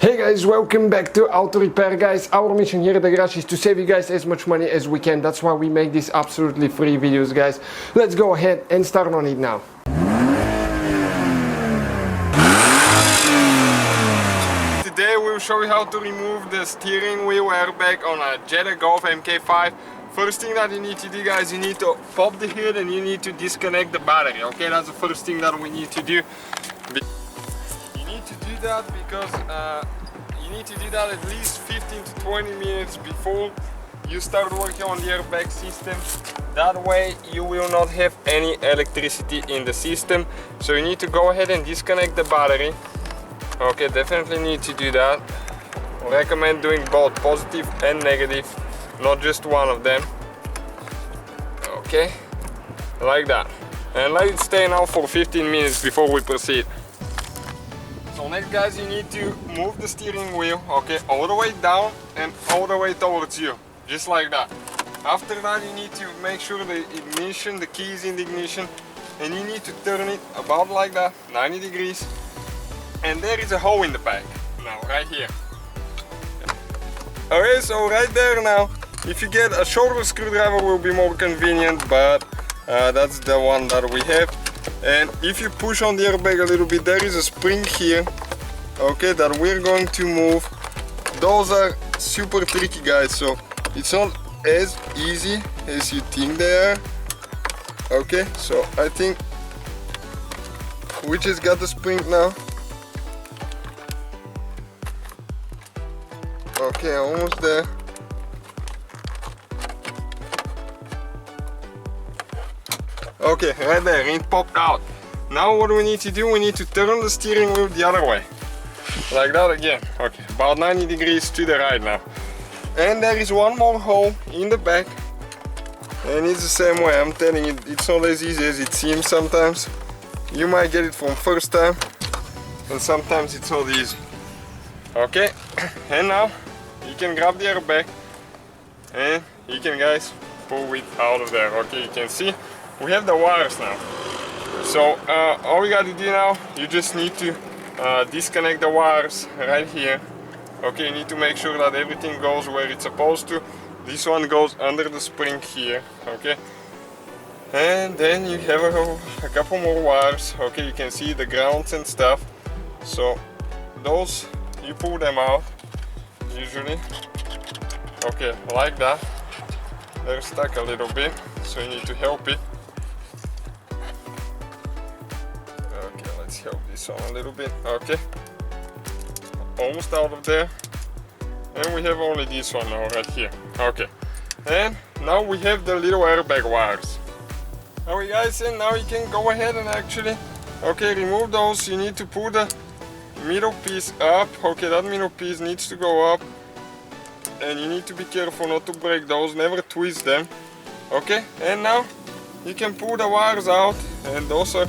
Hey guys, welcome back to Auto Repair. Guys, our mission here at the garage is to save you guys as much money as we can. That's why we make these absolutely free videos, guys. Let's go ahead and start on it now. Today we'll show you how to remove the steering wheel airbag on a Jetta Golf MK5. First thing that you need to do, guys, you need to pop the hood and you need to disconnect the battery. Okay, that's the first thing that we need to do. You need to do that because you need to do that at least 15 to 20 minutes before you start working on the airbag system. That way you will not have any electricity in the system. So you need to go ahead and disconnect the battery. Okay, definitely need to do that. I recommend doing both positive and negative, not just one of them. Okay, like that. And let it stay now for 15 minutes before we proceed. So next, guys, you need to move the steering wheel, okay, all the way down and all the way towards you, just like that. After that, you need to make sure the ignition, the key is in the ignition, and you need to turn it about like that, 90 degrees. And there is a hole in the back, now, right here. Okay, so right there now, if you get a shorter screwdriver will be more convenient, but that's the one that we have. And if you push on the airbag a little bit, there is a spring here, okay, that we're going to move. Those are super tricky, guys, so it's not as easy as you think they are. Okay, so I think we just got the spring now. Okay, almost there. Okay, right there, it popped out. Now what do we need to do? We need to turn the steering wheel the other way. Like that again. Okay, about 90 degrees to the right now. And there is one more hole in the back. And it's the same way, I'm telling you, it's not as easy as it seems sometimes. You might get it from first time, and sometimes it's not easy. Okay, and now you can grab the airbag and you can, guys, pull it out of there. Okay, you can see we have the wires now. So all we got to do now, you just need to disconnect the wires right here. Okay, you need to make sure that everything goes where it's supposed to. This one goes under the spring here. Okay, and then you have a couple more wires. Okay, you can see the grounds and stuff. So those, you pull them out usually. Okay, like that. They're stuck a little bit, so you need to help it. Okay, let's help this one a little bit. Okay, almost out of there. And we have only this one now right here. Okay, and now we have the little airbag wires. Alright, guys, and now you can go ahead and actually, okay, remove those. You need to pull the middle piece up. Okay, that middle piece needs to go up, and you need to be careful not to break those, never twist them. Okay, and now you can pull the wires out, and those are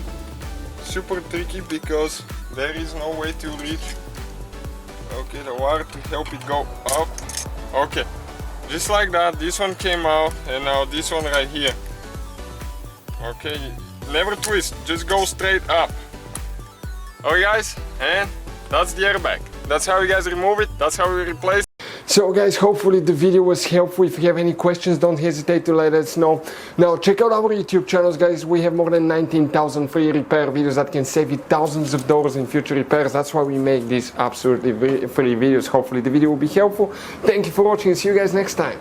super tricky because there is no way to reach, okay, the wire to help it go up. Okay, just like that, this one came out, and now this one right here. Okay, never twist, just go straight up. Okay, guys, and that's the airbag. That's how you guys remove it, that's how we replace it. So guys, hopefully the video was helpful. If you have any questions, don't hesitate to let us know. Now check out our YouTube channels, guys. We have more than 19,000 free repair videos that can save you thousands of dollars in future repairs. That's why we make these absolutely free videos. Hopefully the video will be helpful. Thank you for watching and see you guys next time.